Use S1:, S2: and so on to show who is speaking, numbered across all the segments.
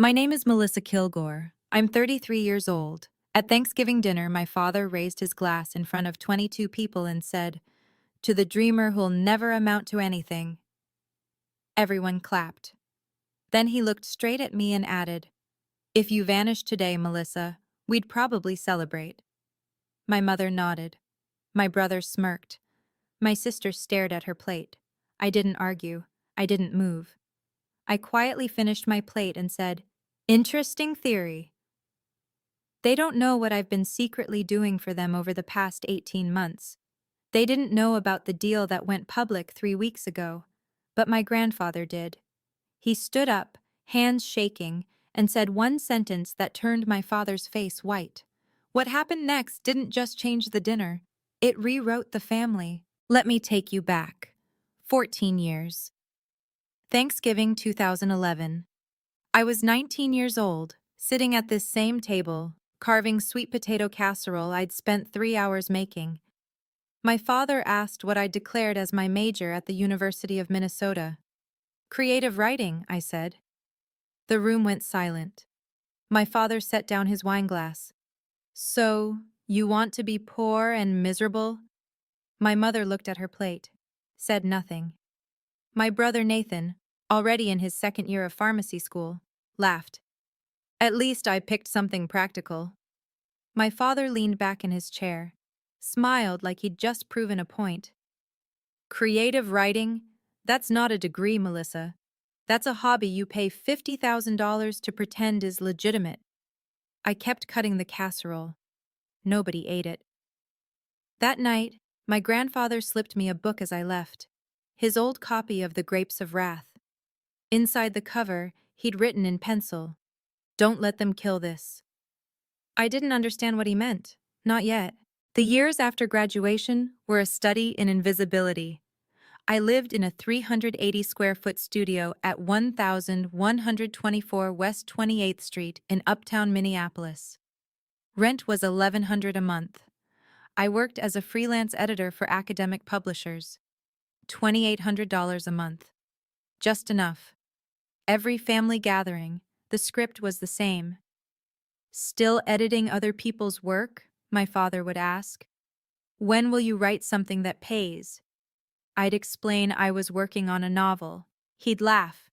S1: My name is Melissa Kilgore. I'm 33 years old. At Thanksgiving dinner, my father raised his glass in front of 22 people and said, "To the dreamer who'll never amount to anything." Everyone clapped. Then he looked straight at me and added, "If you vanished today, Melissa, we'd probably celebrate." My mother nodded. My brother smirked. My sister stared at her plate. I didn't argue. I didn't move. I quietly finished my plate and said, "Interesting theory." They don't know what I've been secretly doing for them over the past 18 months. They didn't know about the deal that went public 3 weeks ago, but my grandfather did. He stood up, hands shaking, and said one sentence that turned my father's face white. What happened next didn't just change the dinner, it rewrote the family. Let me take you back. 14 years. Thanksgiving 2011. I was 19 years old, sitting at this same table, carving sweet potato casserole I'd spent 3 hours making. My father asked what I'd declared as my major at the University of Minnesota. "Creative writing," I said. The room went silent. My father set down his wineglass. "So, you want to be poor and miserable?" My mother looked at her plate, said nothing. My brother Nathan, already in his second year of pharmacy school, laughed. "At least I picked something practical." My father leaned back in his chair, smiled like he'd just proven a point. "Creative writing? That's not a degree, Melissa. That's a hobby you pay $50,000 to pretend is legitimate." I kept cutting the casserole. Nobody ate it. That night, my grandfather slipped me a book as I left, his old copy of The Grapes of Wrath. Inside the cover, he'd written in pencil, "Don't let them kill this." I didn't understand what he meant. Not yet. The years after graduation were a study in invisibility. I lived in a 380-square-foot studio at 1124 West 28th Street in uptown Minneapolis. Rent was $1,100 a month. I worked as a freelance editor for academic publishers. $2,800 a month. Just enough. Every family gathering, the script was the same. "Still editing other people's work?" my father would ask. "When will you write something that pays?" I'd explain I was working on a novel. He'd laugh.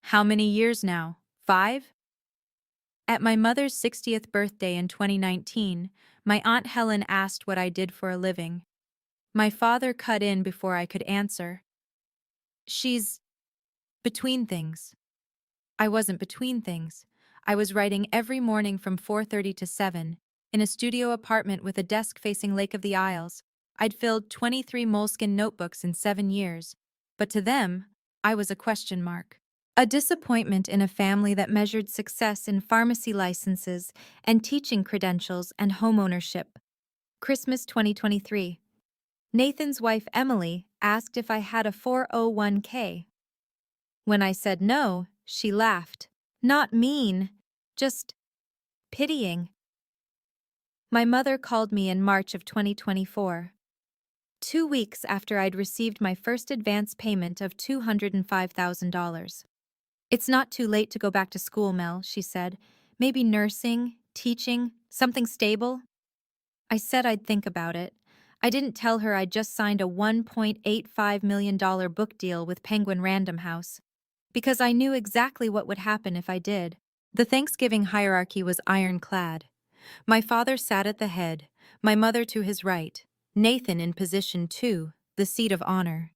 S1: "How many years now? 5?" At my mother's 60th birthday in 2019, my Aunt Helen asked what I did for a living. My father cut in before I could answer. "She's between things." I wasn't between things. I was writing every morning from 4:30 to 7, in a studio apartment with a desk facing Lake of the Isles. I'd filled 23 moleskin notebooks in 7 years, but to them, I was a question mark. A disappointment in a family that measured success in pharmacy licenses and teaching credentials and homeownership. Christmas 2023. Nathan's wife Emily asked if I had a 401k. When I said no, she laughed. Not mean, just pitying. My mother called me in March of 2024. 2 weeks after I'd received my first advance payment of $205,000. "It's not too late to go back to school, Mel," she said. "Maybe nursing, teaching, something stable." I said I'd think about it. I didn't tell her I'd just signed a $1.85 million book deal with Penguin Random House, because I knew exactly what would happen if I did. The Thanksgiving hierarchy was ironclad. My father sat at the head, my mother to his right, Nathan in position 2, the seat of honor.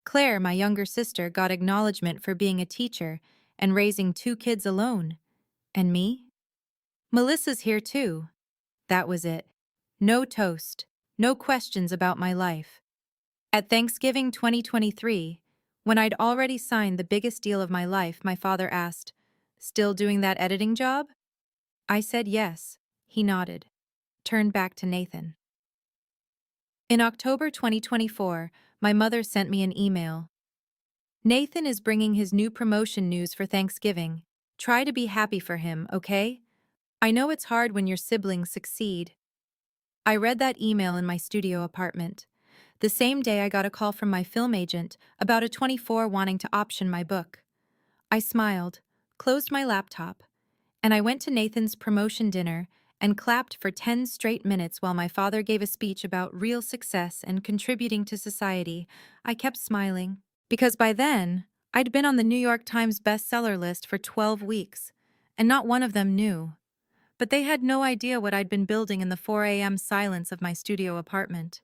S1: Claire, my younger sister, got acknowledgement for being a teacher and raising 2 kids alone. And me? Melissa's here too. That was it. No toast, no questions about my life. At Thanksgiving 2023, when I'd already signed the biggest deal of my life, my father asked, "Still doing that editing job?" I said yes. He nodded, turned back to Nathan. In October 2024, my mother sent me an email. "Nathan is bringing his new promotion news for Thanksgiving. Try to be happy for him, okay? I know it's hard when your siblings succeed." I read that email in my studio apartment. The same day I got a call from my film agent about a 24 wanting to option my book. I smiled. closed my laptop, and I went to Nathan's promotion dinner and clapped for 10 straight minutes while my father gave a speech about real success and contributing to society. I kept smiling, because by then, I'd been on the New York Times bestseller list for 12 weeks, and not one of them knew. But they had no idea what I'd been building in the 4 a.m. silence of my studio apartment.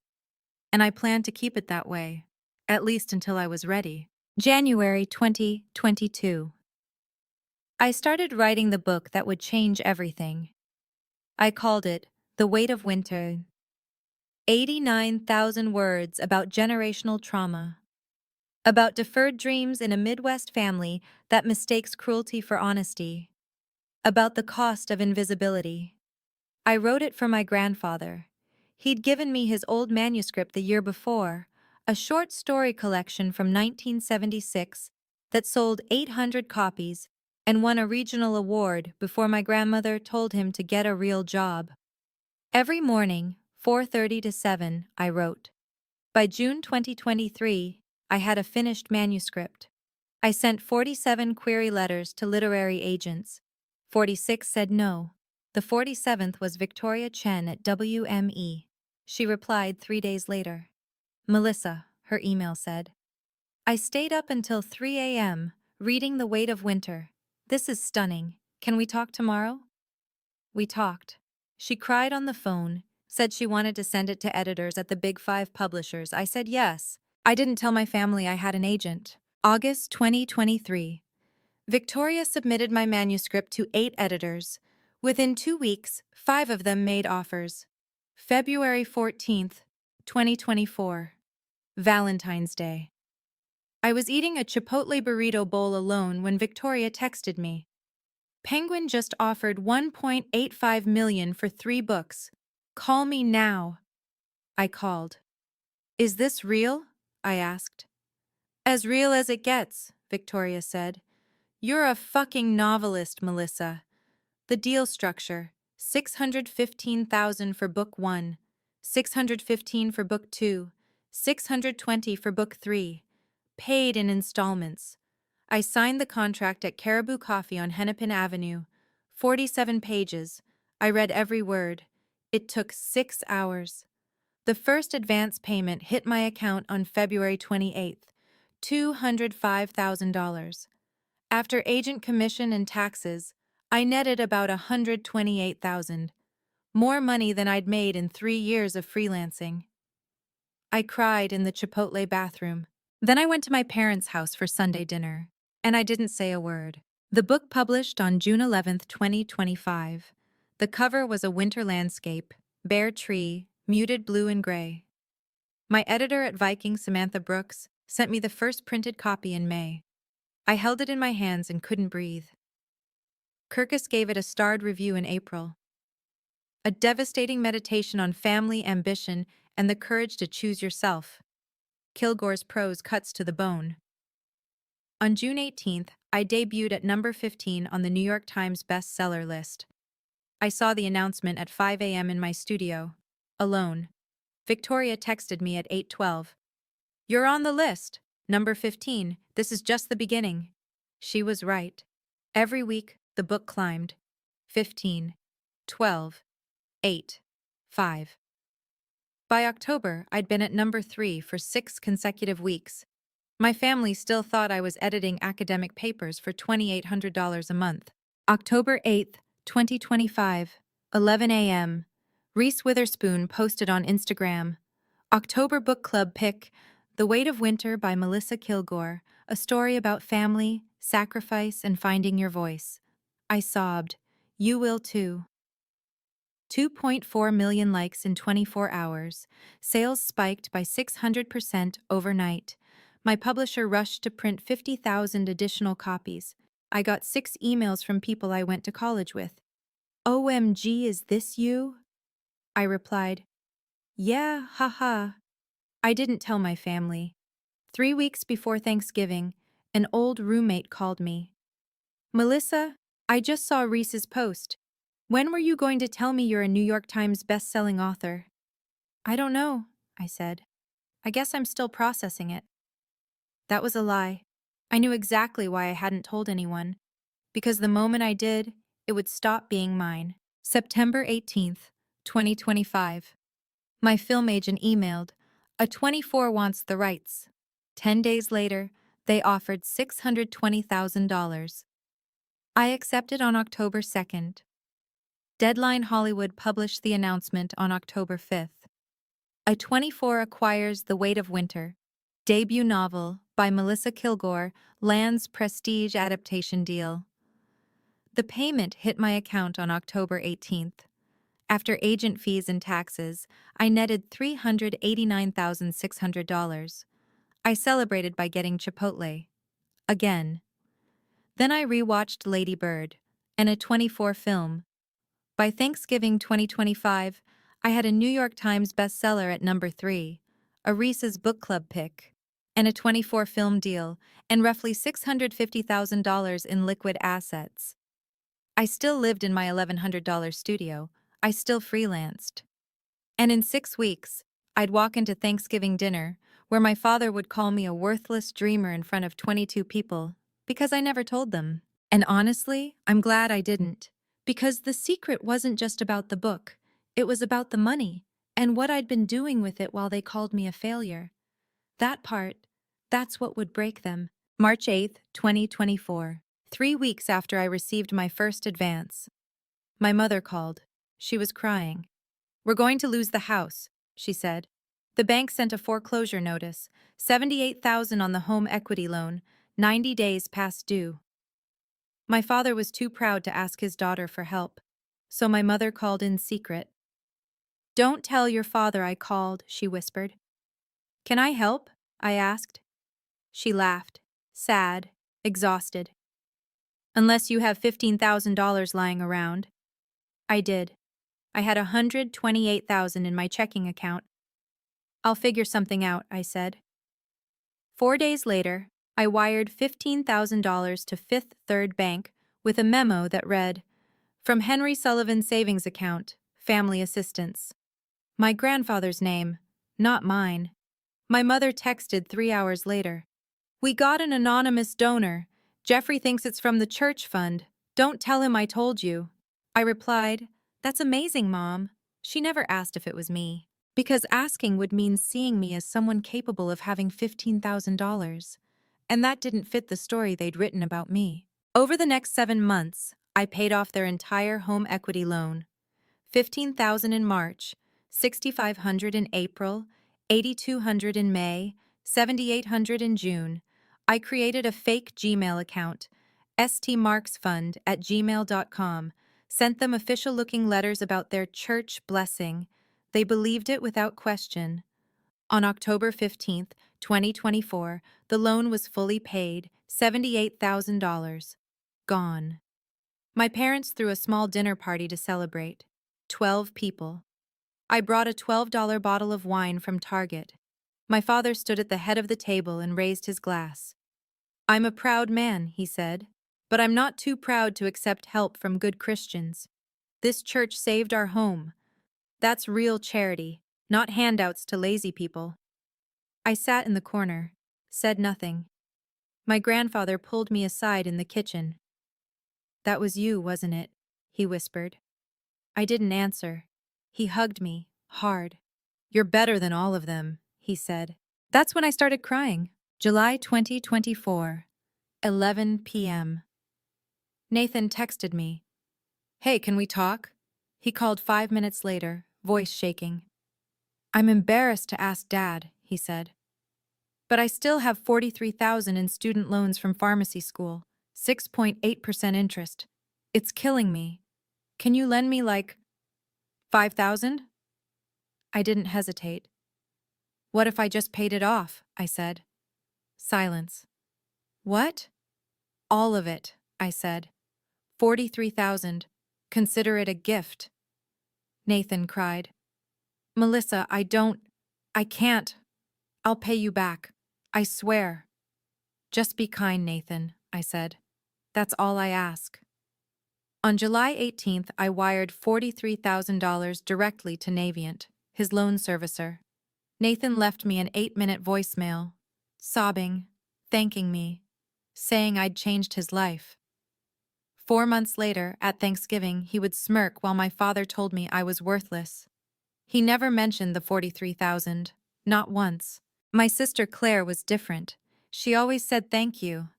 S1: And I planned to keep it that way, at least until I was ready. January 2022. I started writing the book that would change everything. I called it The Weight of Winter. 89,000 words about generational trauma, about deferred dreams in a Midwest family that mistakes cruelty for honesty, about the cost of invisibility. I wrote it for my grandfather. He'd given me his old manuscript the year before, a short story collection from 1976 that sold 800 copies and won a regional award before my grandmother told him to get a real job. Every morning, 4:30 to 7, I wrote. By June 2023, I had a finished manuscript. I sent 47 query letters to literary agents. 46 said no. The 47th was Victoria Chen at WME. She replied 3 days later. Melissa, her email said. I stayed up until 3 a.m., reading The Weight of Winter. This is stunning. Can we talk tomorrow? We talked. She cried on the phone, said she wanted to send it to editors at the Big Five publishers. I said yes. I didn't tell my family I had an agent. August 2023. Victoria submitted my manuscript to 8 editors. Within 2 weeks, 5 of them made offers. February 14th, 2024. Valentine's Day. I was eating a Chipotle burrito bowl alone when Victoria texted me. Penguin just offered $1.85 million for 3 books. Call me now. I called. Is this real? I asked. As real as it gets, Victoria said. You're a fucking novelist, Melissa. The deal structure: $615,000 for book 1, $615 for book 2, $620 for book 3, paid in installments. I signed the contract at Caribou Coffee on Hennepin Avenue. 47 pages. I read every word. It took 6 hours. The first advance payment hit my account on February 28th, $205,000. After agent commission and taxes, I netted about $128,000, more money than I'd made in 3 years of freelancing. I cried in the Chipotle bathroom. Then I went to my parents' house for Sunday dinner, and I didn't say a word. The book published on June 11th, 2025. The cover was a winter landscape, bare tree, muted blue and gray. My editor at Viking, Samantha Brooks, sent me the first printed copy in May. I held it in my hands and couldn't breathe. Kirkus gave it a starred review in April. A devastating meditation on family, ambition, and the courage to choose yourself. Kilgore's prose cuts to the bone. On June 18th, I debuted at number 15 on the New York Times bestseller list. I saw the announcement at 5 a.m. in my studio, alone. Victoria texted me at 8:12. You're on the list, number 15. This is just the beginning. She was right. Every week, the book climbed. 15, 12, 8, 5. By October, I'd been at number 3 for 6 consecutive weeks. My family still thought I was editing academic papers for $2,800 a month. October 8th, 2025, 11 a.m. Reese Witherspoon posted on Instagram. October Book Club pick, The Weight of Winter by Melissa Kilgore, a story about family, sacrifice, and finding your voice. I sobbed. You will too. 2.4 million likes in 24 hours. Sales spiked by 600% overnight. My publisher rushed to print 50,000 additional copies. I got 6 emails from people I went to college with. OMG, is this you? I replied, yeah, haha. I didn't tell my family. 3 weeks before Thanksgiving, an old roommate called me. Melissa, I just saw Reese's post. When were you going to tell me you're a New York Times best-selling author? I don't know, I said. I guess I'm still processing it. That was a lie. I knew exactly why I hadn't told anyone. because the moment I did, it would stop being mine. September 18th, 2025. My film agent emailed, "A 24 wants the rights." 10 days later, they offered $620,000. I accepted on October 2nd. Deadline Hollywood published the announcement on October 5th. A 24 acquires The Weight of Winter, debut novel by Melissa Kilgore, lands prestige adaptation deal. The payment hit my account on October 18th. After agent fees and taxes, I netted $389,600. I celebrated by getting Chipotle. Again. Then I rewatched Lady Bird, and a 24 film. By Thanksgiving 2025, I had a New York Times bestseller at number 3, a Reese's Book Club pick, and a 24 film deal, and roughly $650,000 in liquid assets. I still lived in my $1,100 studio. I still freelanced. And in 6 weeks, I'd walk into Thanksgiving dinner, where my father would call me a worthless dreamer in front of 22 people, because I never told them. And honestly, I'm glad I didn't. Because the secret wasn't just about the book, it was about the money, and what I'd been doing with it while they called me a failure. That part, that's what would break them. March 8th, 2024. 3 weeks after I received my first advance. My mother called. She was crying. "We're going to lose the house," she said. The bank sent a foreclosure notice, $78,000 on the home equity loan, 90 days past due. My father was too proud to ask his daughter for help, so my mother called in secret. "Don't tell your father I called," she whispered. "Can I help?" I asked. She laughed, sad, exhausted. "Unless you have $15,000 lying around." I did. I had $128,000 in my checking account. "I'll figure something out," I said. 4 days later, I wired $15,000 to Fifth Third Bank with a memo that read, "From Henry Sullivan's savings account, family assistance." My grandfather's name, not mine. My mother texted 3 hours later. "We got an anonymous donor. Jeffrey thinks it's from the church fund. Don't tell him I told you." I replied, "That's amazing, Mom." She never asked if it was me, because asking would mean seeing me as someone capable of having $15,000, and that didn't fit the story they'd written about me. Over the next 7 months, I paid off their entire home equity loan. $15,000 in March, $6,500 in April, $8,200 in May, $7,800 in June. I created a fake Gmail account, stmarksfund@gmail.com, sent them official-looking letters about their church blessing. They believed it without question. On October 15th, 2024, the loan was fully paid, $78,000. Gone. My parents threw a small dinner party to celebrate. 12 people. I brought a $12 bottle of wine from Target. My father stood at the head of the table and raised his glass. "I'm a proud man," he said, "but I'm not too proud to accept help from good Christians. This church saved our home. That's real charity, not handouts to lazy people." I sat in the corner, said nothing. My grandfather pulled me aside in the kitchen. "That was you, wasn't it?" he whispered. I didn't answer. He hugged me, hard. "You're better than all of them," he said. That's when I started crying. July 2024, 11 p.m. Nathan texted me. "Hey, can we talk?" He called 5 minutes later, voice shaking. "I'm embarrassed to ask Dad," he said. "But I still have $43,000 in student loans from pharmacy school, 6.8% interest. It's killing me. Can you lend me like 5,000? I didn't hesitate. "What if I just paid it off?" I said. Silence. "What?" "All of it," I said. 43,000. Consider it a gift." Nathan cried. "Melissa, I can't. I'll pay you back. I swear." "Just be kind, Nathan," I said. "That's all I ask." On July 18th, I wired $43,000 directly to Navient, his loan servicer. Nathan left me an 8-minute voicemail, sobbing, thanking me, saying I'd changed his life. 4 months later, at Thanksgiving, he would smirk while my father told me I was worthless. He never mentioned the 43,000. Not once. My sister Claire was different. She always said thank you.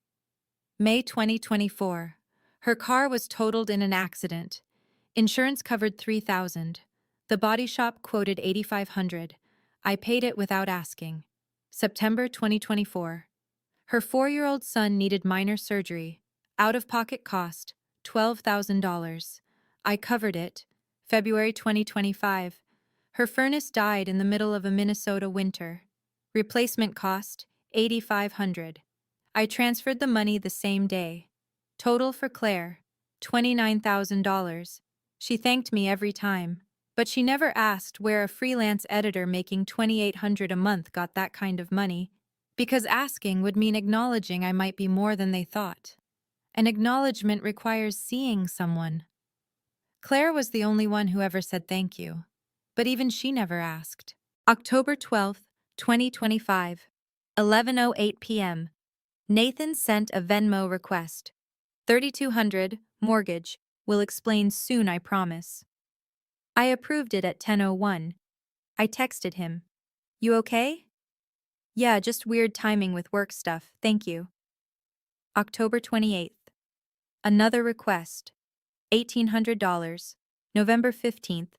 S1: May 2024. Her car was totaled in an accident. Insurance covered 3,000. The body shop quoted 8,500. I paid it without asking. September 2024. Her 4-year-old son needed minor surgery. Out-of-pocket cost, $12,000. I covered it. February 2025. Her furnace died in the middle of a Minnesota winter. Replacement cost, 8,500. I transferred the money the same day. Total for Claire, $29,000. She thanked me every time, but she never asked where a freelance editor making $2,800 a month got that kind of money, because asking would mean acknowledging I might be more than they thought. An acknowledgement requires seeing someone. Claire was the only one who ever said thank you, but even she never asked. October 12th, 2025, 11:08 p.m. Nathan sent a Venmo request. 3,200, mortgage, will explain soon, I promise. I approved it at 10:01. I texted him. You okay? Yeah, just weird timing with work stuff, thank you. October 28th. Another request. $1,800. November 15th.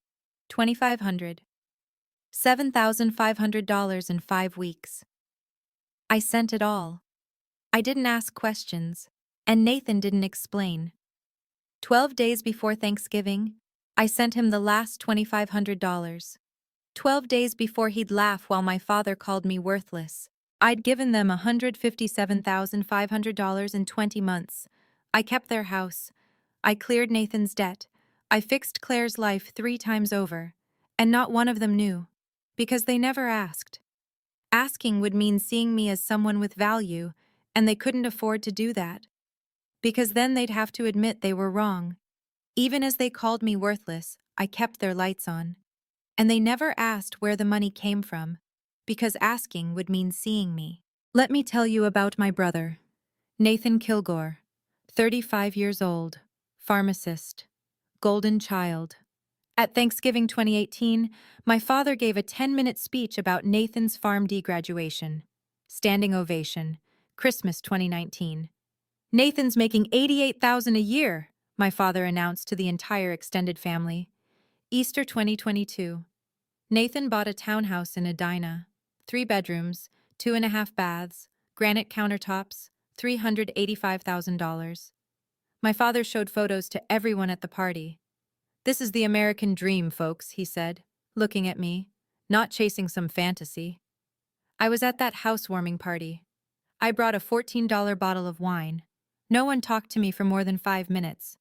S1: 2,500. $7,500 in 5 weeks. I sent it all. I didn't ask questions, and Nathan didn't explain. 12 days before Thanksgiving, I sent him the last $2,500. 12 days before he'd laugh while my father called me worthless. I'd given them $157,500 in 20 months. I kept their house. I cleared Nathan's debt. I fixed Claire's life 3 times over. And not one of them knew. Because they never asked. Asking would mean seeing me as someone with value, and they couldn't afford to do that. Because then they'd have to admit they were wrong. Even as they called me worthless, I kept their lights on. And they never asked where the money came from, because asking would mean seeing me. Let me tell you about my brother, Nathan Kilgore, 35 years old, pharmacist, golden child. At Thanksgiving 2018, my father gave a 10-minute speech about Nathan's PharmD graduation. Standing ovation. Christmas 2019. Nathan's making $88,000 a year, my father announced to the entire extended family. Easter 2022. Nathan bought a townhouse in Edina. 3 bedrooms, 2.5 baths, granite countertops, $385,000. My father showed photos to everyone at the party. This is the American dream, folks, he said, looking at me, not chasing some fantasy. I was at that housewarming party. I brought a $14 bottle of wine. No one talked to me for more than 5 minutes.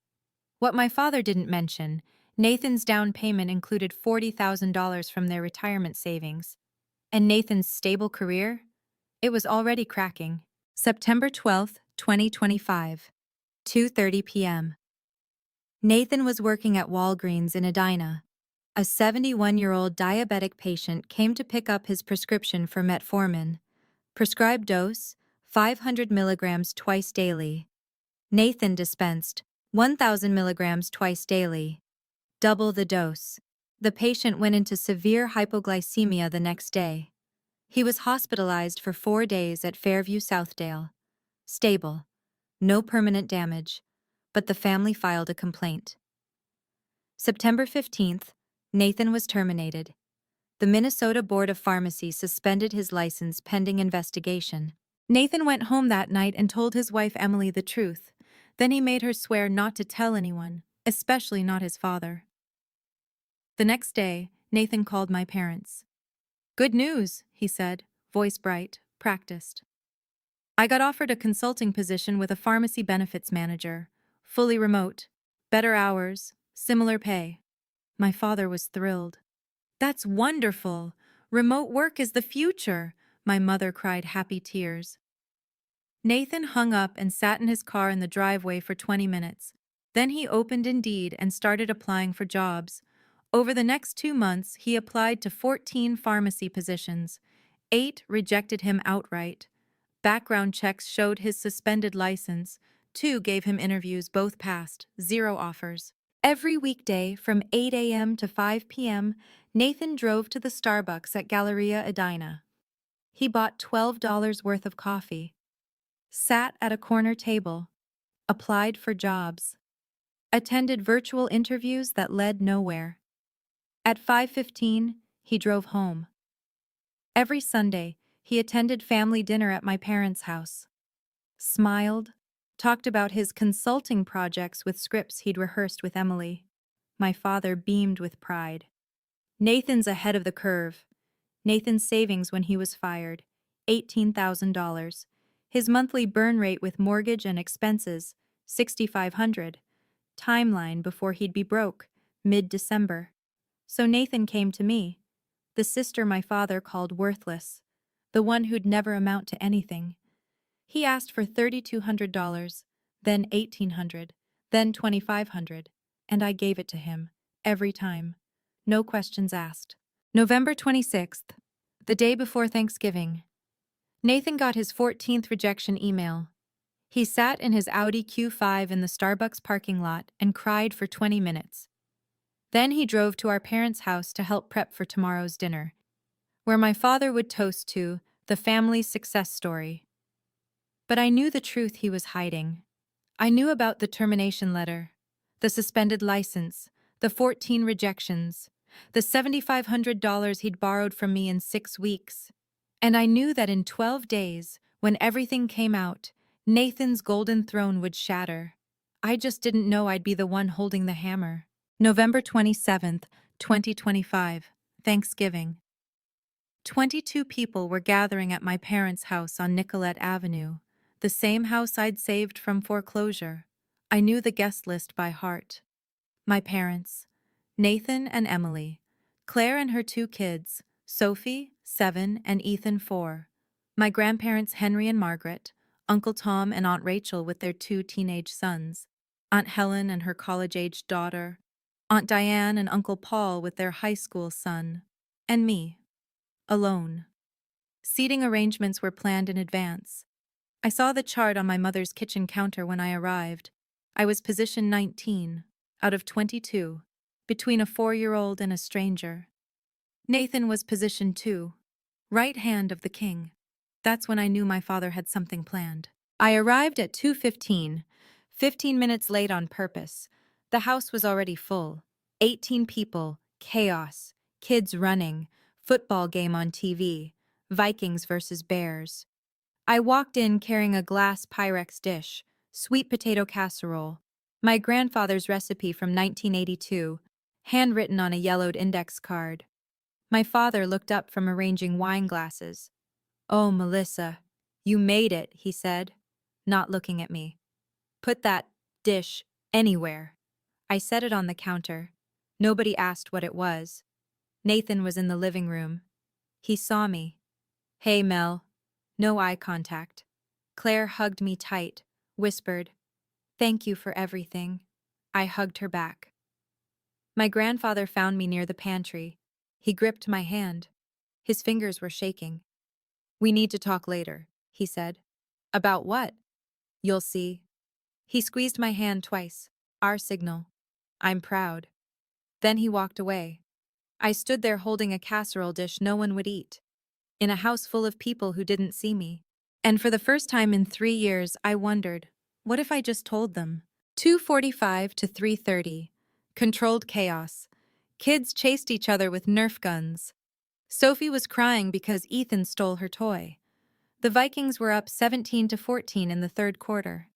S1: What my father didn't mention, Nathan's down payment included $40,000 from their retirement savings. And Nathan's stable career? It was already cracking. September 12th, 2025. 2:30 p.m. Nathan was working at Walgreens in Edina. A 71-year-old diabetic patient came to pick up his prescription for metformin. Prescribed dose, 500 milligrams twice daily. Nathan dispensed 1,000 milligrams twice daily. Double the dose. The patient went into severe hypoglycemia the next day. He was hospitalized for 4 days at Fairview Southdale. Stable. No permanent damage. But the family filed a complaint. September 15th, Nathan was terminated. The Minnesota Board of Pharmacy suspended his license pending investigation. Nathan went home that night and told his wife Emily the truth. Then he made her swear not to tell anyone, especially not his father. The next day, Nathan called my parents. Good news, he said, voice bright, practiced. I got offered a consulting position with a pharmacy benefits manager, fully remote, better hours, similar pay. My father was thrilled. That's wonderful. Remote work is the future, my mother cried happy tears. Nathan hung up and sat in his car in the driveway for 20 minutes. Then he opened Indeed and started applying for jobs. Over the next 2 months, he applied to 14 pharmacy positions. 8 rejected him outright. Background checks showed his suspended license. Two gave him interviews, both passed, zero offers. Every weekday from 8 a.m. to 5 p.m., Nathan drove to the Starbucks at Galleria Edina. He bought $12 worth of coffee, sat at a corner table, applied for jobs, attended virtual interviews that led nowhere. At 5:15, he drove home. Every Sunday, he attended family dinner at my parents' house, smiled, talked about his consulting projects with scripts he'd rehearsed with Emily. My father beamed with pride. Nathan's ahead of the curve. Nathan's savings when he was fired, $18,000. His monthly burn rate with mortgage and expenses, $6,500. Timeline before he'd be broke, mid-December. So Nathan came to me, the sister my father called worthless, the one who'd never amount to anything. He asked for $3,200, then $1,800, then $2,500, and I gave it to him, every time. No questions asked. November 26th, the day before Thanksgiving. Nathan got his 14th rejection email. He sat in his Audi Q5 in the Starbucks parking lot and cried for 20 minutes. Then he drove to our parents' house to help prep for tomorrow's dinner, where my father would toast to the family's success story. But I knew the truth he was hiding. I knew about the termination letter, the suspended license, the 14 rejections, the $7,500 he'd borrowed from me in 6 weeks. And I knew that in 12 days, when everything came out, Nathan's golden throne would shatter. I just didn't know I'd be the one holding the hammer. November 27th, 2025, Thanksgiving. 22 people were gathering at my parents' house on Nicollet Avenue, the same house I'd saved from foreclosure. I knew the guest list by heart. My parents, Nathan and Emily, Claire and her 2 kids, Sophie, 7, and Ethan, 4. My grandparents Henry and Margaret, Uncle Tom and Aunt Rachel with their 2 teenage sons, Aunt Helen and her college-aged daughter, Aunt Diane and Uncle Paul with their high school son, and me, alone. Seating arrangements were planned in advance. I saw the chart on my mother's kitchen counter when I arrived. I was position 19, out of 22, between a 4-year-old and a stranger. Nathan was position 2, right hand of the king. That's when I knew my father had something planned. I arrived at 2:15, 15 minutes late on purpose. The house was already full. 18 people, chaos, kids running, football game on TV, Vikings versus Bears. I walked in carrying a glass Pyrex dish, sweet potato casserole, my grandfather's recipe from 1982, handwritten on a yellowed index card. My father looked up from arranging wine glasses. "Oh, Melissa, you made it," he said, not looking at me. "Put that dish anywhere." I set it on the counter. Nobody asked what it was. Nathan was in the living room. He saw me. "Hey, Mel." No eye contact. Claire hugged me tight, whispered, "Thank you for everything." I hugged her back. My grandfather found me near the pantry. He gripped my hand. His fingers were shaking. "We need to talk later," he said. "About what?" "You'll see." He squeezed my hand twice. Our signal. "I'm proud." Then he walked away. I stood there holding a casserole dish no one would eat, in a house full of people who didn't see me. And for the first time in 3 years, I wondered, what if I just told them? 2:45 to 3:30. Controlled chaos. Kids chased each other with Nerf guns. Sophie was crying because Ethan stole her toy. The Vikings were up 17 to 14 in the third quarter.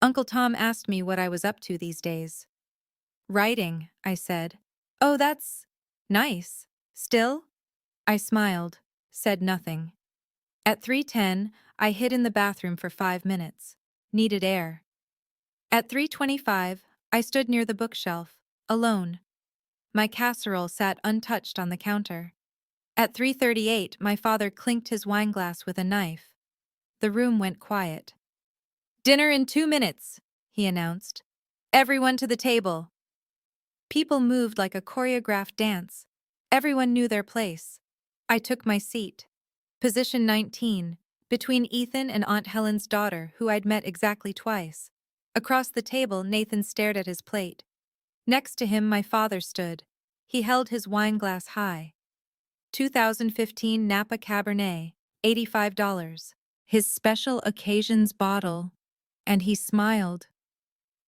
S1: Uncle Tom asked me what I was up to these days. "Writing," I said. "Oh, that's nice. Still?" I smiled, said nothing. At 3:10, I hid in the bathroom for 5 minutes. Needed air. At 3:25, I stood near the bookshelf, alone. My casserole sat untouched on the counter. At 3:38, my father clinked his wineglass with a knife. The room went quiet. "Dinner in 2 minutes," he announced. "Everyone to the table." People moved like a choreographed dance. Everyone knew their place. I took my seat. Position 19, between Ethan and Aunt Helen's daughter, who I'd met exactly twice. Across the table, Nathan stared at his plate. Next to him, my father stood. He held his wine glass high. 2015 Napa Cabernet, $85. His special occasions bottle. And he smiled.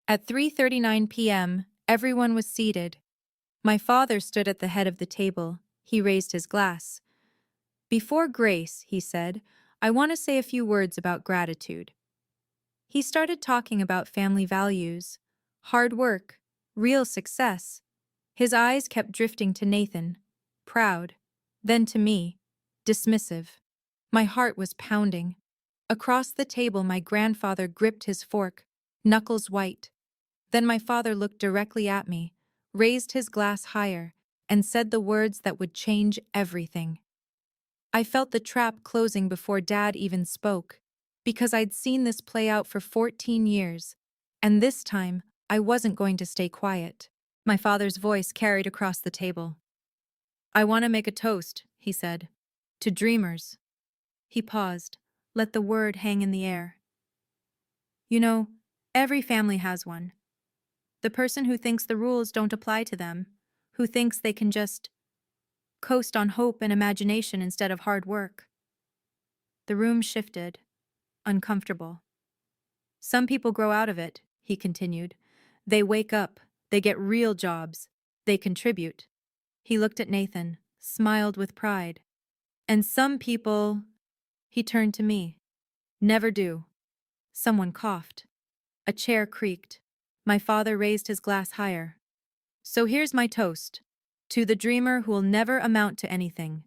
S1: At 3:39 p.m., everyone was seated. My father stood at the head of the table. He raised his glass. Before grace, he said, I want to say a few words about gratitude. He started talking about family values, hard work, real success. His eyes kept drifting to Nathan, proud, then to me, dismissive. My heart was pounding. Across the table, my grandfather gripped his fork, knuckles white. Then my father looked directly at me, raised his glass higher, and said the words that would change everything. I felt the trap closing before Dad even spoke, because I'd seen this play out for 14 years, and this time I wasn't going to stay quiet. My father's voice carried across the table. I want to make a toast, he said. To dreamers. He paused, let the word hang in the air. You know, every family has one. The person who thinks the rules don't apply to them, who thinks they can just coast on hope and imagination instead of hard work. The room shifted, uncomfortable. Some people grow out of it, he continued. They wake up, they get real jobs, they contribute. He looked at Nathan, smiled with pride. And some people, he turned to me, never do. Someone coughed. A chair creaked. My father raised his glass higher. So here's my toast. To the dreamer who will never amount to anything.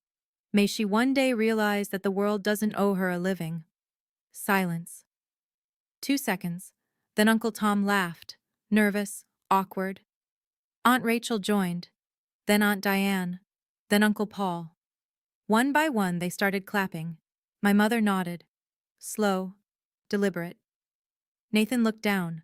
S1: May she one day realize that the world doesn't owe her a living. Silence. 2 seconds. Then Uncle Tom laughed, nervous, awkward. Aunt Rachel joined. Then Aunt Diane. Then Uncle Paul. One by one, they started clapping. My mother nodded. Slow, deliberate. Nathan looked down.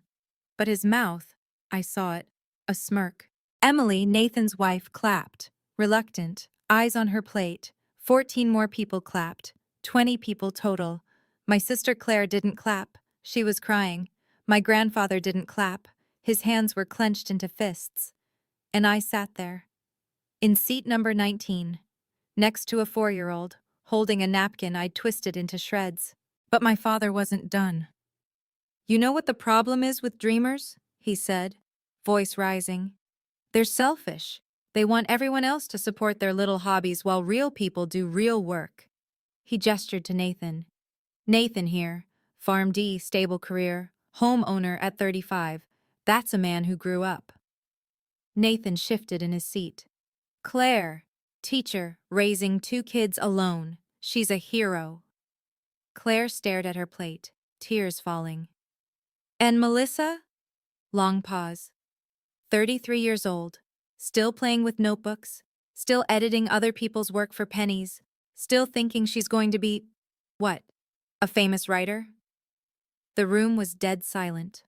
S1: But his mouth, I saw it, a smirk. Emily, Nathan's wife, clapped, reluctant, eyes on her plate. 14 more people clapped, 20 people total. My sister Claire didn't clap, she was crying. My grandfather didn't clap, his hands were clenched into fists. And I sat there. In seat number 19, next to a 4-year-old, holding a napkin I'd twisted into shreds. But my father wasn't done. You know what the problem is with dreamers? He said, voice rising. They're selfish. They want everyone else to support their little hobbies while real people do real work. He gestured to Nathan. Nathan here, PharmD, stable career, homeowner at 35. That's a man who grew up. Nathan shifted in his seat. Claire, teacher, raising 2 kids alone. She's a hero. Claire stared at her plate, tears falling. And Melissa? Long pause. 33 years old, still playing with notebooks, still editing other people's work for pennies, still thinking she's going to be, what, a famous writer? The room was dead silent.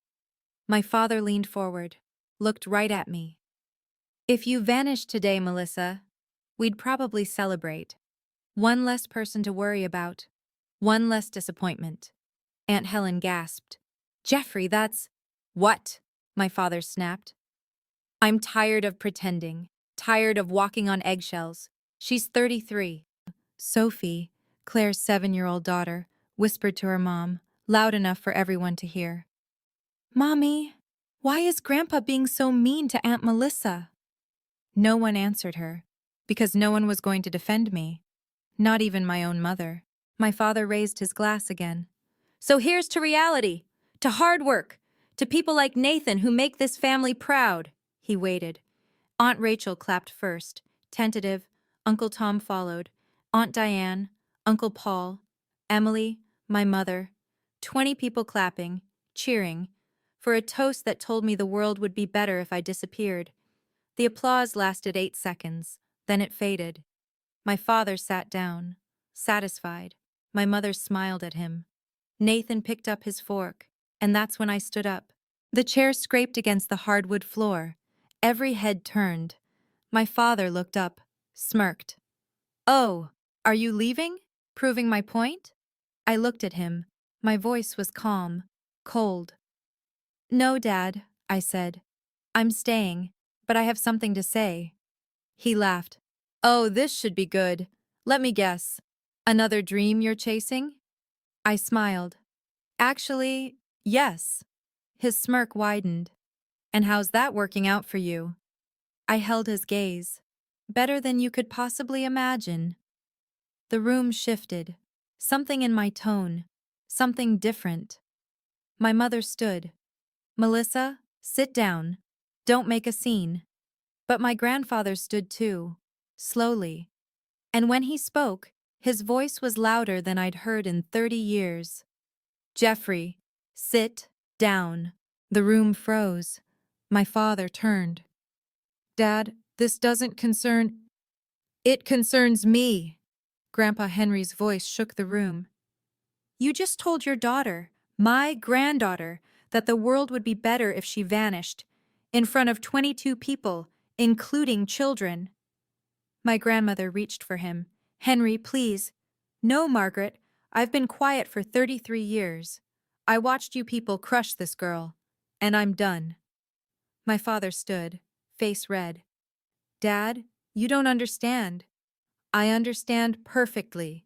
S1: My father leaned forward, looked right at me. If you vanished today, Melissa, we'd probably celebrate. One less person to worry about. One less disappointment. Aunt Helen gasped. Jeffrey, that's… What? My father snapped. I'm tired of pretending, tired of walking on eggshells. She's 33. Sophie, Claire's 7-year-old daughter, whispered to her mom, loud enough for everyone to hear. Mommy, why is Grandpa being so mean to Aunt Melissa? No one answered her, because no one was going to defend me, not even my own mother. My father raised his glass again. So here's to reality, to hard work, to people like Nathan who make this family proud. He waited. Aunt Rachel clapped first, tentative. Uncle Tom followed. Aunt Diane, Uncle Paul, Emily, my mother. 20 people clapping, cheering, for a toast that told me the world would be better if I disappeared. The applause lasted 8 seconds, then it faded. My father sat down, satisfied. My mother smiled at him. Nathan picked up his fork, and that's when I stood up. The chair scraped against the hardwood floor. Every head turned. My father looked up, smirked. Oh, are you leaving? Proving my point? I looked at him. My voice was calm, cold. No, Dad, I said. I'm staying, but I have something to say. He laughed. Oh, this should be good. Let me guess. Another dream you're chasing? I smiled. Actually, yes. His smirk widened. And how's that working out for you? I held his gaze. Better than you could possibly imagine. The room shifted. Something in my tone. Something different. My mother stood. Melissa, sit down. Don't make a scene. But my grandfather stood too. Slowly. And when he spoke, his voice was louder than I'd heard in 30 years. Jeffrey, sit down. The room froze. My father turned. Dad, this doesn't concern. It concerns me. Grandpa Henry's voice shook the room. You just told your daughter, my granddaughter, that the world would be better if she vanished, in front of 22 people, including children. My grandmother reached for him. Henry, please. No, Margaret. I've been quiet for 33 years. I watched you people crush this girl. And I'm done. My father stood, face red. Dad, you don't understand. I understand perfectly.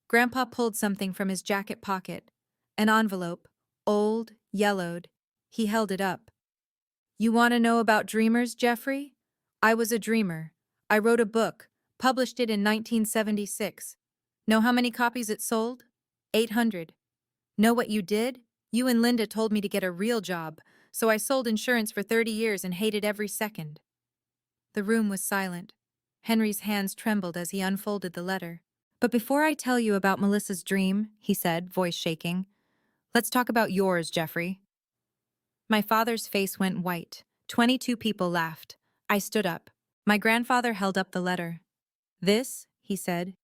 S1: Grandpa pulled something from his jacket pocket. An envelope. Old, yellowed. He held it up. You want to know about dreamers, Jeffrey? I was a dreamer. I wrote a book, published it in 1976. Know how many copies it sold? 800. Know what you did? You and Linda told me to get a real job, so I sold insurance for 30 years and hated every second. The room was silent. Henry's hands trembled as he unfolded the letter. But before I tell you about Melissa's dream, he said, voice shaking, let's talk about yours, Jeffrey. My father's face went white. 22 people laughed. I stood up. My grandfather held up the letter. This, he said,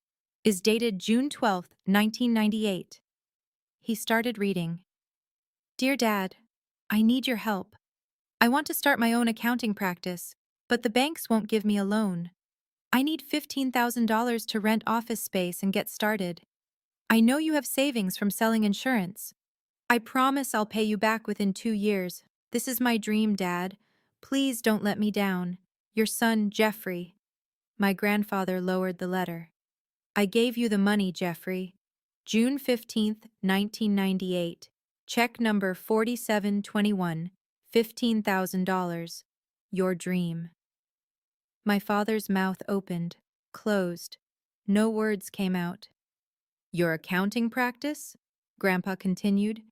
S1: is dated June 12th, 1998. He started reading. Dear Dad, I need your help. I want to start my own accounting practice, but the banks won't give me a loan. I need $15,000 to rent office space and get started. I know you have savings from selling insurance. I promise I'll pay you back within 2 years. This is my dream, Dad. Please don't let me down. Your son, Jeffrey. My grandfather lowered the letter. I gave you the money, Jeffrey. June 15th, 1998. Check number 4721. $15,000. Your dream. My father's mouth opened, closed. No words came out. Your accounting practice? Grandpa continued.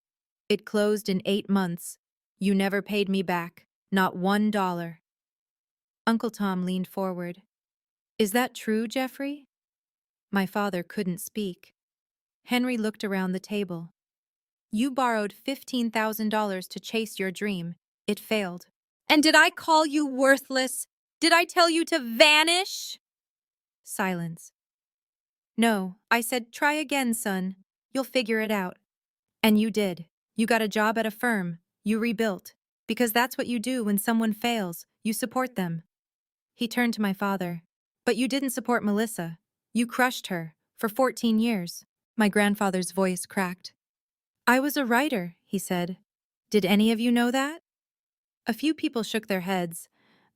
S1: It closed in 8 months. You never paid me back, not $1. Uncle Tom leaned forward. Is that true, Jeffrey? My father couldn't speak. Henry looked around the table. You borrowed $15,000 to chase your dream. It failed. And did I call you worthless? Did I tell you to vanish? Silence. No, I said, try again, son. You'll figure it out. And you did. You got a job at a firm. You rebuilt. Because that's what you do when someone fails. You support them. He turned to my father. But you didn't support Melissa. You crushed her. For 14 years. My grandfather's voice cracked. I was a writer, he said. Did any of you know that? A few people shook their heads.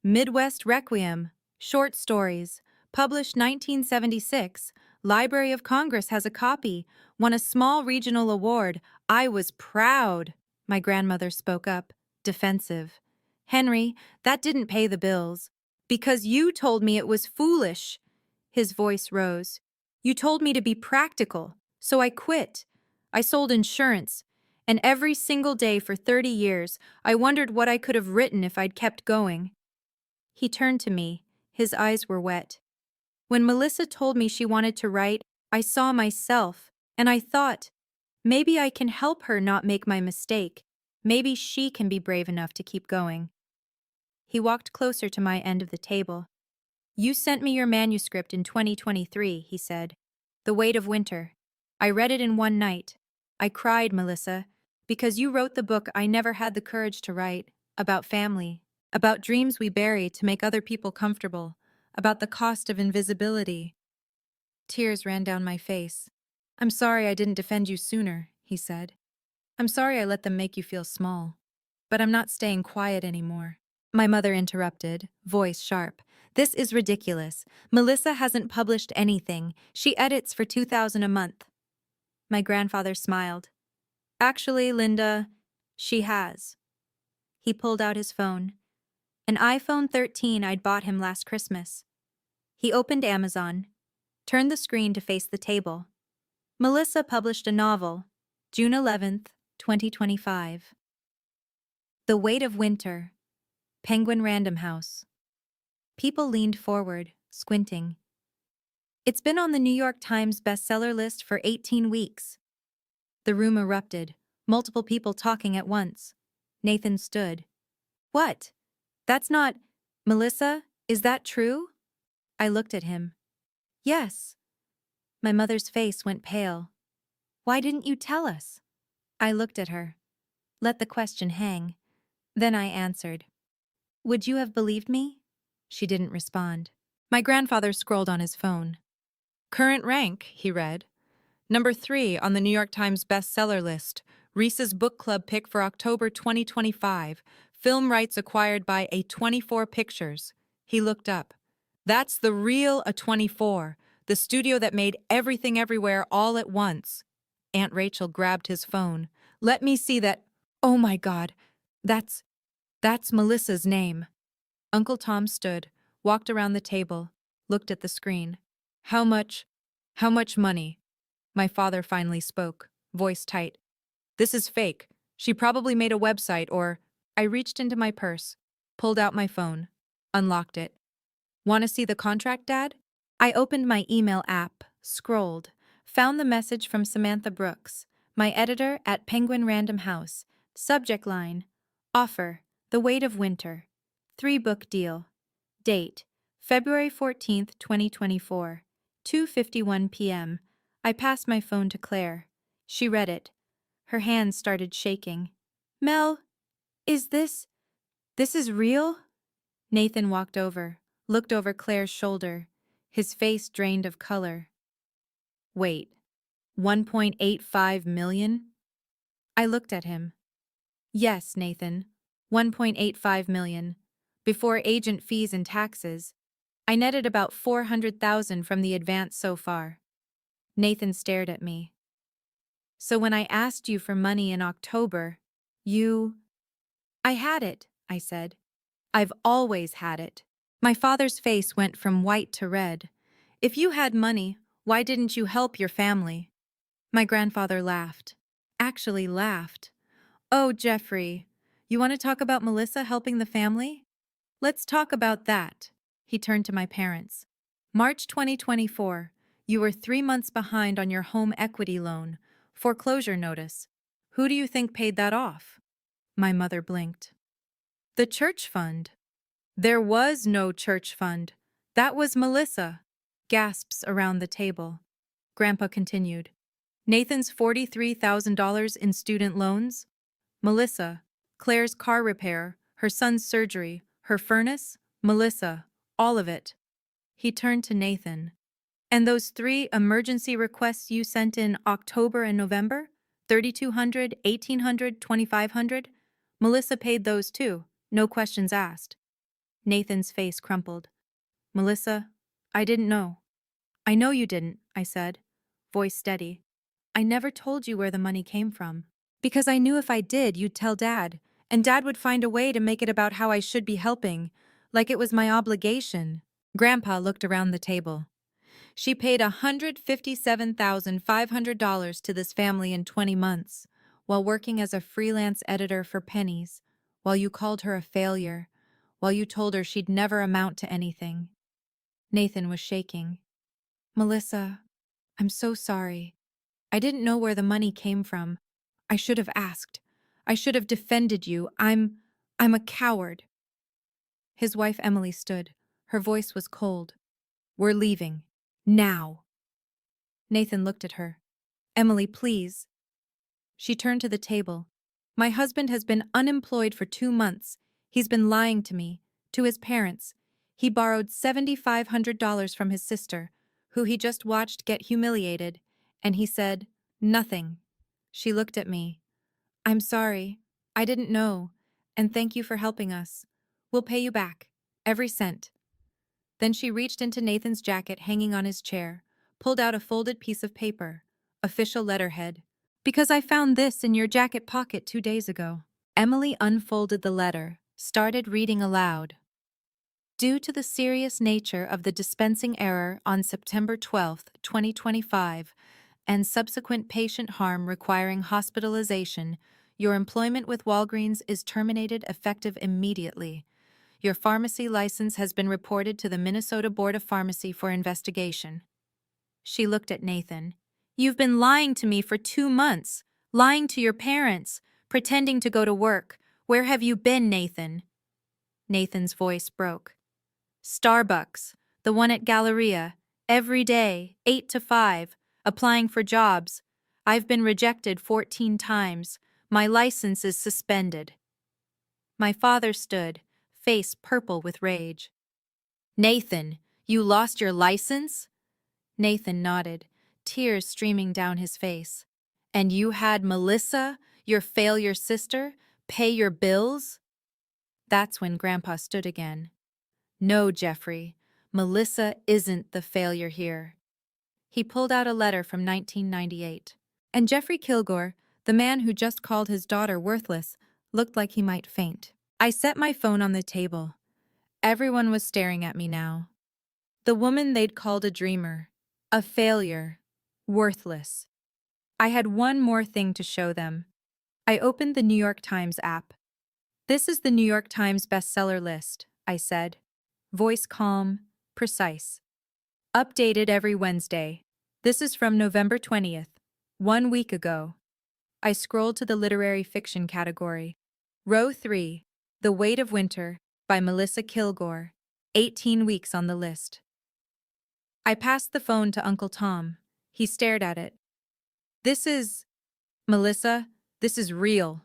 S1: Midwest Requiem. Short stories. Published 1976. Library of Congress has a copy. Won a small regional award. I was proud. My grandmother spoke up, defensive. Henry, that didn't pay the bills. Because you told me it was foolish. His voice rose. You told me to be practical, so I quit. I sold insurance. And every single day for 30 years, I wondered what I could have written if I'd kept going. He turned to me. His eyes were wet. When Melissa told me she wanted to write, I saw myself, and I thought, maybe I can help her not make my mistake. Maybe she can be brave enough to keep going. He walked closer to my end of the table. You sent me your manuscript in 2023, he said. The Weight of Winter. I read it in one night. I cried, Melissa, because you wrote the book I never had the courage to write, about family, about dreams we bury to make other people comfortable, about the cost of invisibility. Tears ran down my face. I'm sorry I didn't defend you sooner, he said. I'm sorry I let them make you feel small. but I'm not staying quiet anymore. My mother interrupted, voice sharp. This is ridiculous. Melissa hasn't published anything. She edits for $2,000 a month. My grandfather smiled. Actually, Linda, she has. He pulled out his phone. An iPhone 13 I'd bought him last Christmas. He opened Amazon, turned the screen to face the table. Melissa published a novel, June 11th, 2025. The Weight of Winter, Penguin Random House. People leaned forward, squinting. It's been on the New York Times bestseller list for 18 weeks. The room erupted, multiple people talking at once. Nathan stood. What? That's not… Melissa, is that true? I looked at him. Yes. My mother's face went pale. Why didn't you tell us? I looked at her. Let the question hang. Then I answered. Would you have believed me? She didn't respond. My grandfather scrolled on his phone. Current rank, he read. Number 3 on the New York Times bestseller list. Reese's book club pick for October 2025. Film rights acquired by A24 Pictures. He looked up. That's the real A24, the studio that made Everything Everywhere all at once. Aunt Rachel grabbed his phone. Let me see that. Oh my God. That's Melissa's name. Uncle Tom stood, walked around the table, looked at the screen. How much money? My father finally spoke, voice tight. This is fake. She probably made a website or… I reached into my purse, pulled out my phone, unlocked it. Want to see the contract, Dad? I opened my email app, scrolled, found the message from Samantha Brooks, my editor at Penguin Random House. Subject line, offer, The Weight of Winter. 3-book deal. Date, February 14th, 2024. 2:51 p.m. I passed my phone to Claire. She read it. Her hands started shaking. Mel, is this is real? Nathan walked over, looked over Claire's shoulder, his face drained of color. Wait, 1.85 million? I looked at him. Yes, Nathan, 1.85 million. Before agent fees and taxes, I netted about 400,000 from the advance so far. Nathan stared at me. So when I asked you for money in October, you… I had it, I said. I've always had it. My father's face went from white to red. If you had money, why didn't you help your family? My grandfather laughed. Actually laughed. Oh, Jeffrey, you want to talk about Melissa helping the family? Let's talk about that. He turned to my parents. March 2024, you were 3 months behind on your home equity loan. Foreclosure notice. Who do you think paid that off? My mother blinked. The church fund. There was no church fund. That was Melissa. Gasps around the table. Grandpa continued. Nathan's $43,000 in student loans. Melissa. Claire's car repair, her son's surgery, her furnace. Melissa. All of it. He turned to Nathan. And those 3 emergency requests you sent in October and November? 3,200, 1,800, 2,500? Melissa paid those too, no questions asked. Nathan's face crumpled. Melissa, I didn't know. I know you didn't, I said, voice steady. I never told you where the money came from. Because I knew if I did, you'd tell Dad, and Dad would find a way to make it about how I should be helping, like it was my obligation. Grandpa looked around the table. She paid $157,500 to this family in 20 months, while working as a freelance editor for pennies, while you called her a failure, while you told her she'd never amount to anything. Nathan was shaking. Melissa, I'm so sorry. I didn't know where the money came from. I should have asked. I should have defended you. I'm a coward. His wife Emily stood. Her voice was cold. We're leaving. Now. Nathan looked at her. Emily, please. She turned to the table. My husband has been unemployed for 2 months. He's been lying to me, to his parents. He borrowed $7,500 from his sister, who he just watched get humiliated, and he said, nothing. She looked at me. I'm sorry. I didn't know. And thank you for helping us. We'll pay you back. Every cent. Then she reached into Nathan's jacket hanging on his chair, pulled out a folded piece of paper, official letterhead. Because I found this in your jacket pocket 2 days ago. Emily unfolded the letter, started reading aloud. Due to the serious nature of the dispensing error on September 12, 2025, and subsequent patient harm requiring hospitalization, your employment with Walgreens is terminated effective immediately. Your pharmacy license has been reported to the Minnesota Board of Pharmacy for investigation. She looked at Nathan. You've been lying to me for 2 months, lying to your parents, pretending to go to work. Where have you been, Nathan? Nathan's voice broke. Starbucks, the one at Galleria, every day, 8 to 5, applying for jobs. I've been rejected 14 times. My license is suspended. My father stood, face purple with rage. Nathan, you lost your license? Nathan nodded, tears streaming down his face. And you had Melissa, your failure sister, pay your bills? That's when Grandpa stood again. No, Jeffrey, Melissa isn't the failure here. He pulled out a letter from 1998. And Jeffrey Kilgore, the man who just called his daughter worthless, looked like he might faint. I set my phone on the table. Everyone was staring at me now. The woman they'd called a dreamer, a failure, worthless. I had one more thing to show them. I opened the New York Times app. This is the New York Times bestseller list, I said. Voice calm, precise. Updated every Wednesday. This is from November 20th, 1 week ago. I scrolled to the literary fiction category. Row 3, The Weight of Winter, by Melissa Kilgore. 18 weeks on the list. I passed the phone to Uncle Tom. He stared at it. Melissa, this is real.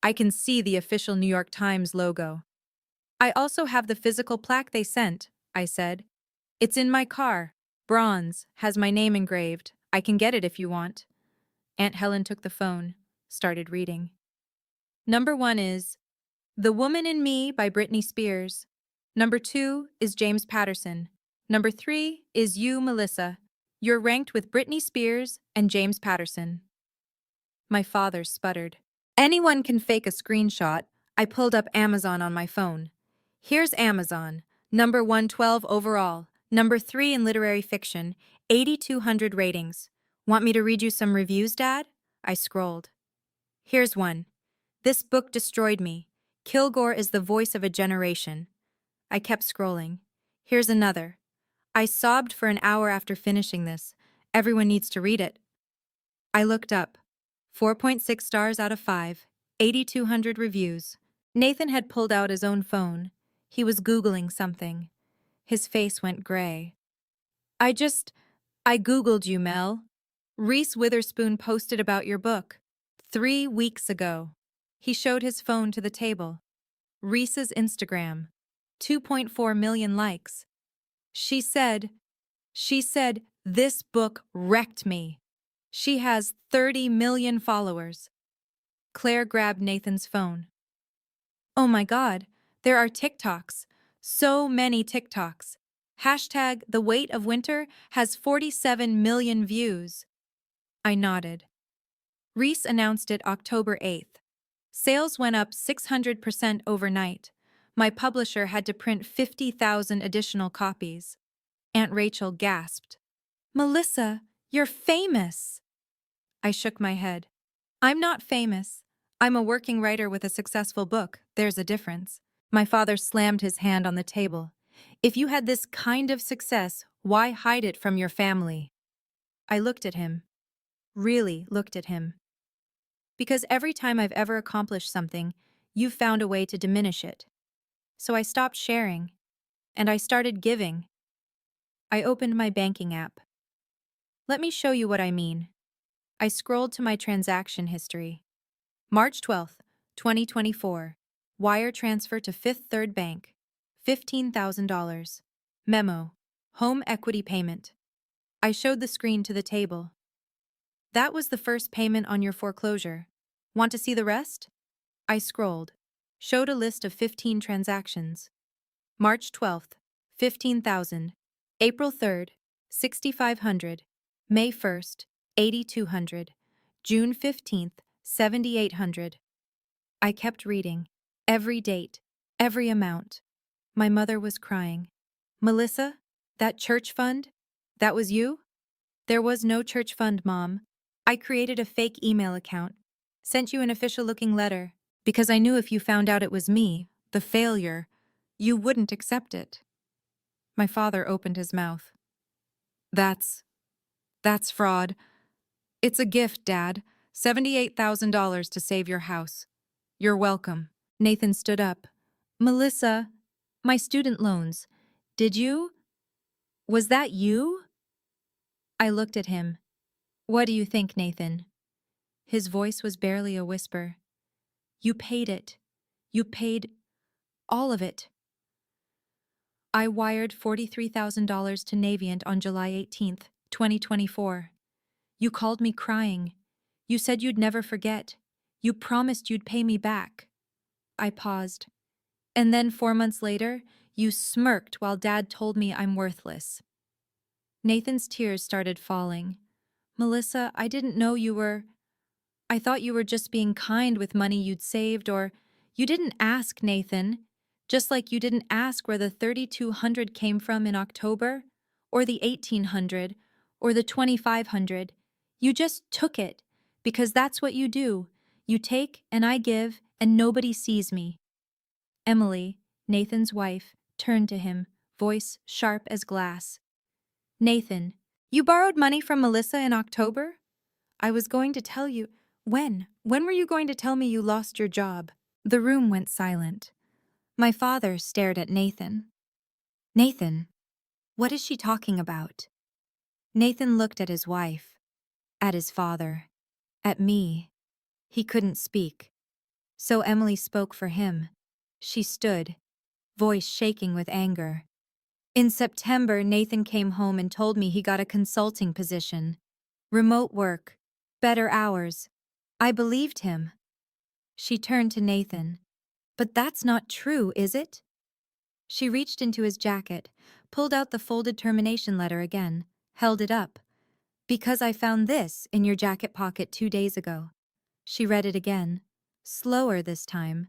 S1: I can see the official New York Times logo. I also have the physical plaque they sent, I said. It's in my car. Bronze, has my name engraved. I can get it if you want. Aunt Helen took the phone, started reading. Number 1 is The Woman in Me by Britney Spears. Number 2 is James Patterson. Number 3 is You, Melissa. You're ranked with Britney Spears and James Patterson. My father sputtered. Anyone can fake a screenshot. I pulled up Amazon on my phone. Here's Amazon. Number 112 overall. Number 3 in literary fiction. 8,200 ratings. Want me to read you some reviews, Dad? I scrolled. Here's one. This book destroyed me. Kilgore is the voice of a generation. I kept scrolling. Here's another. I sobbed for an hour after finishing this. Everyone needs to read it. I looked up. 4.6 stars out of 5. 8,200 reviews. Nathan had pulled out his own phone. He was Googling something. His face went gray. I Googled you, Mel. Reese Witherspoon posted about your book 3 weeks ago. He showed his phone to the table. Reese's Instagram. 2.4 million likes. She said, this book wrecked me. She has 30 million followers. Claire grabbed Nathan's phone. Oh my God, there are TikToks. So many TikToks. Hashtag The Weight of Winter has 47 million views. I nodded. Reese announced it October 8th. Sales went up 600% overnight. My publisher had to print 50,000 additional copies. Aunt Rachel gasped. Melissa, you're famous. I shook my head. I'm not famous. I'm a working writer with a successful book. There's a difference. My father slammed his hand on the table. If you had this kind of success, why hide it from your family? I looked at him. Really looked at him. Because every time I've ever accomplished something, you've found a way to diminish it. So I stopped sharing. And I started giving. I opened my banking app. Let me show you what I mean. I scrolled to my transaction history. March 12th, 2024. Wire transfer to Fifth Third Bank. $15,000. Memo. Home equity payment. I showed the screen to the table. That was the first payment on your foreclosure. Want to see the rest? I scrolled. Showed a list of 15 transactions. March 12th, 15,000. April 3rd, 6,500. May 1st, 8,200. June 15th, 7,800. I kept reading. Every date, every amount. My mother was crying. Melissa, that church fund? That was you? There was no church fund, Mom. I created a fake email account. Sent you an official-looking letter. Because I knew if you found out it was me, the failure, you wouldn't accept it. My father opened his mouth. That's fraud. It's a gift, Dad. $78,000 to save your house. You're welcome. Nathan stood up. Melissa, my student loans. Did you? Was that you? I looked at him. What do you think, Nathan? His voice was barely a whisper. You paid it. You paid all of it. I wired $43,000 to Navient on July 18th, 2024. You called me crying. You said you'd never forget. You promised you'd pay me back. I paused. And then 4 months later, you smirked while Dad told me I'm worthless. Nathan's tears started falling. Melissa, I didn't know you were... I thought you were just being kind with money you'd saved, or... You didn't ask, Nathan. Just like you didn't ask where the 3,200 came from in October, or the 1,800, or the 2,500. You just took it, because that's what you do. You take and I give, and nobody sees me. Emily, Nathan's wife, turned to him, voice sharp as glass. Nathan, you borrowed money from Melissa in October? I was going to tell you. When? When were you going to tell me you lost your job? The room went silent. My father stared at Nathan. Nathan, what is she talking about? Nathan looked at his wife, at his father, at me. He couldn't speak. So Emily spoke for him. She stood, voice shaking with anger. In September, Nathan came home and told me he got a consulting position. Remote work, better hours. I believed him. She turned to Nathan. But that's not true, is it? She reached into his jacket, pulled out the folded termination letter again, held it up. Because I found this in your jacket pocket 2 days ago. She read it again, slower this time.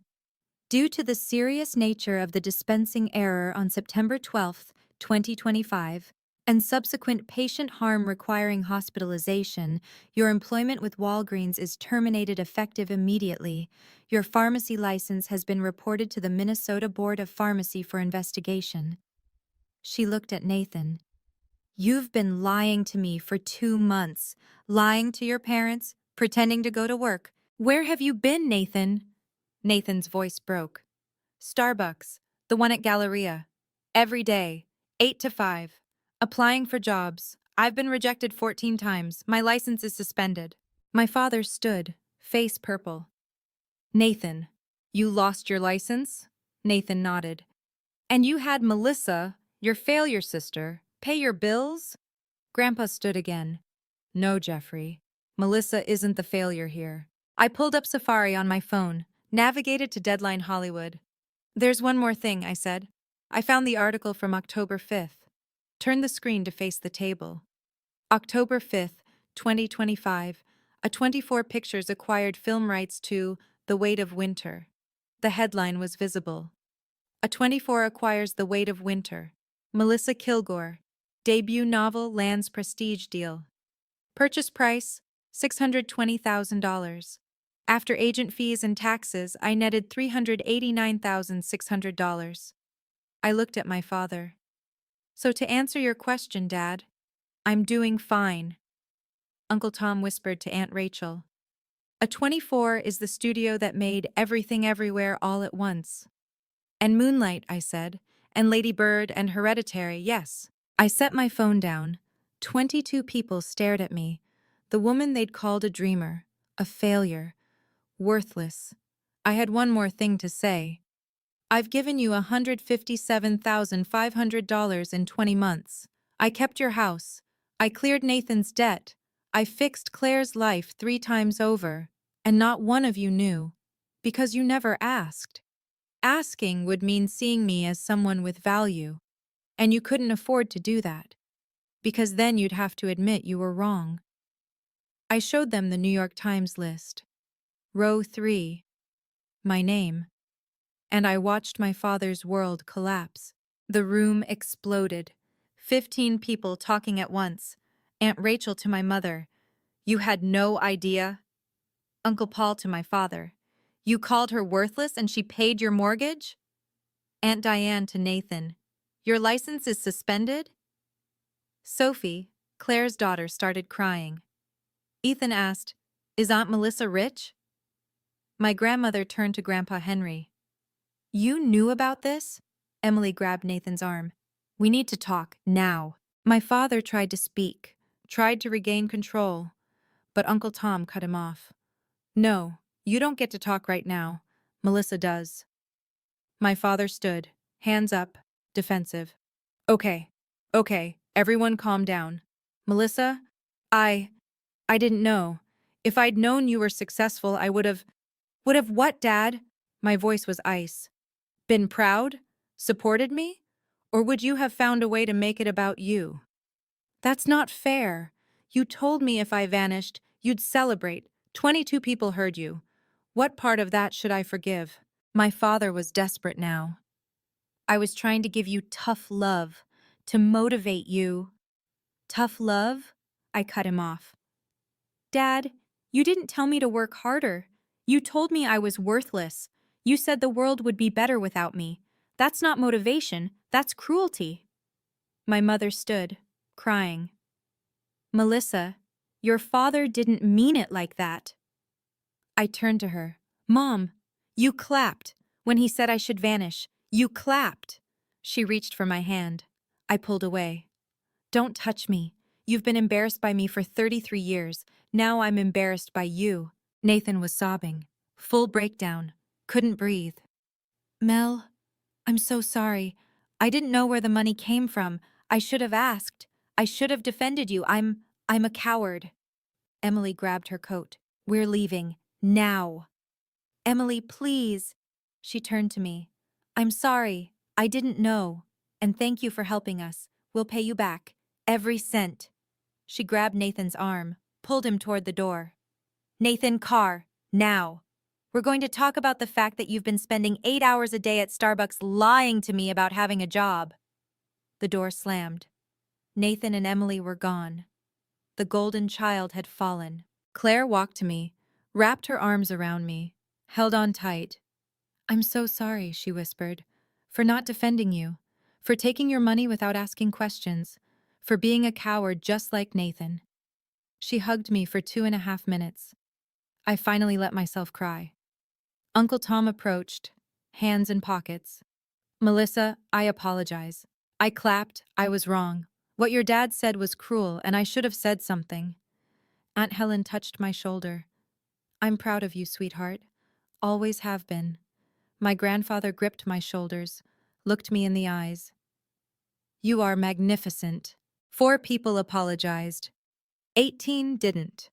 S1: Due to the serious nature of the dispensing error on September 12, 2025, and subsequent patient harm requiring hospitalization, your employment with Walgreens is terminated effective immediately. Your pharmacy license has been reported to the Minnesota Board of Pharmacy for investigation. She looked at Nathan. You've been lying to me for 2 months, lying to your parents, pretending to go to work. Where have you been, Nathan? Nathan's voice broke. Starbucks, the one at Galleria. Every day, 8 to 5. Applying for jobs. I've been rejected 14 times. My license is suspended. My father stood, face purple. Nathan, you lost your license? Nathan nodded. And you had Melissa, your failure sister, pay your bills? Grandpa stood again. No, Jeffrey. Melissa isn't the failure here. I pulled up Safari on my phone, navigated to Deadline Hollywood. There's one more thing, I said. I found the article from October 5th. Turn the screen to face the table. October 5th, 2025, a 24 Pictures acquired film rights to The Weight of Winter. The headline was visible. A 24 acquires The Weight of Winter. Melissa Kilgore. Debut novel lands prestige deal. Purchase price, $620,000. After agent fees and taxes, I netted $389,600. I looked at my father. So to answer your question, Dad, I'm doing fine. Uncle Tom whispered to Aunt Rachel. A 24 is the studio that made Everything Everywhere All at Once. And Moonlight, I said, and Lady Bird and Hereditary, yes. I set my phone down. 22 people stared at me. The woman they'd called a dreamer, a failure, worthless. I had one more thing to say. I've given you $157,500 in 20 months. I kept your house. I cleared Nathan's debt. I fixed Claire's life 3 times over. And not one of you knew. Because you never asked. Asking would mean seeing me as someone with value, and you couldn't afford to do that, because then you'd have to admit you were wrong. I showed them the New York Times list. Row 3, my name, and I watched my father's world collapse. The room exploded. 15 people talking at once. Aunt Rachel to my mother. You had no idea? Uncle Paul to my father. You called her worthless and she paid your mortgage? Aunt Diane to Nathan. Your license is suspended? Sophie, Claire's daughter, started crying. Ethan asked, Is Aunt Melissa rich? My grandmother turned to Grandpa Henry. You knew about this? Emily grabbed Nathan's arm. We need to talk, now. My father tried to speak, tried to regain control, but Uncle Tom cut him off. No, you don't get to talk right now. Melissa does. My father stood, hands up, defensive. Okay, everyone calm down. Melissa, I didn't know. If I'd known you were successful, I would have what, Dad? My voice was ice. Been proud? Supported me? Or would you have found a way to make it about you? That's not fair. You told me if I vanished, you'd celebrate. 22 people heard you. What part of that should I forgive? My father was desperate now. I was trying to give you tough love, to motivate you. Tough love? I cut him off. Dad, you didn't tell me to work harder. You told me I was worthless. You said the world would be better without me. That's not motivation, that's cruelty. My mother stood, crying. Melissa, your father didn't mean it like that. I turned to her. Mom, you clapped. When he said I should vanish, you clapped. She reached for my hand. I pulled away. Don't touch me. You've been embarrassed by me for 33 years. Now I'm embarrassed by you. Nathan was sobbing. Full breakdown. Couldn't breathe. Mel, I'm so sorry. I didn't know where the money came from. I should have asked. I should have defended you. I'm a coward. Emily grabbed her coat. We're leaving. Now. Emily, please. She turned to me. I'm sorry. I didn't know. And thank you for helping us. We'll pay you back. Every cent. She grabbed Nathan's arm, pulled him toward the door. Nathan, car. Now. We're going to talk about the fact that you've been spending 8 hours a day at Starbucks lying to me about having a job. The door slammed. Nathan and Emily were gone. The golden child had fallen. Claire walked to me, wrapped her arms around me, held on tight. I'm so sorry, she whispered, for not defending you, for taking your money without asking questions, for being a coward just like Nathan. She hugged me for 2.5 minutes. I finally let myself cry. Uncle Tom approached, hands in pockets. Melissa, I apologize. I clapped, I was wrong. What your dad said was cruel, and I should have said something. Aunt Helen touched my shoulder. I'm proud of you, sweetheart. Always have been. My grandfather gripped my shoulders, looked me in the eyes. You are magnificent. 4 people apologized. 18 didn't.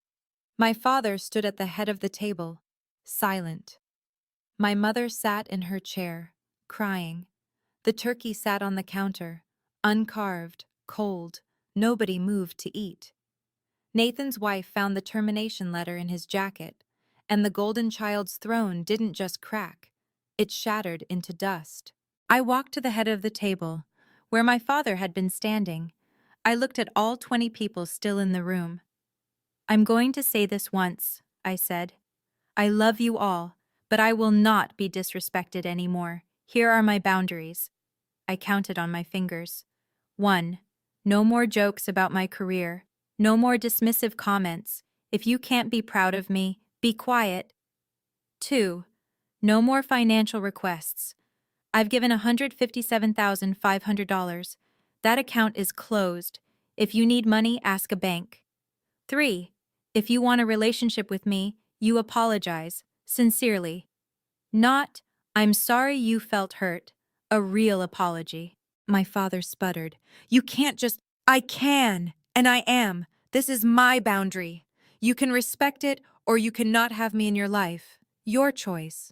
S1: My father stood at the head of the table, silent. My mother sat in her chair, crying. The turkey sat on the counter, uncarved, cold. Nobody moved to eat. Nathan's wife found the termination letter in his jacket, and the golden child's throne didn't just crack. It shattered into dust. I walked to the head of the table, where my father had been standing. I looked at all 20 people still in the room. I'm going to say this once, I said. I love you all, but I will not be disrespected anymore. Here are my boundaries. I counted on my fingers. 1. No more jokes about my career. No more dismissive comments. If you can't be proud of me, be quiet. 2. No more financial requests. I've given $157,500. That account is closed. If you need money, ask a bank. 3. If you want a relationship with me, you apologize, sincerely. Not, I'm sorry you felt hurt. A real apology. My father sputtered. You can't just, I can, and I am. This is my boundary. You can respect it, or you cannot have me in your life. Your choice.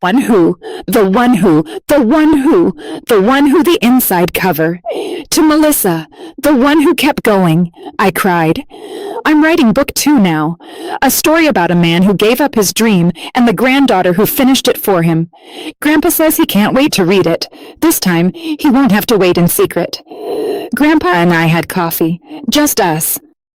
S2: The one who, the one who, the one who the inside cover. To Melissa, the one who kept going, I cried. I'm writing book 2 now. A story about a man who gave up his dream and the granddaughter who finished it for him. Grandpa says he can't wait to read it. This time, he won't have to wait in secret. Grandpa and I had coffee. Just us.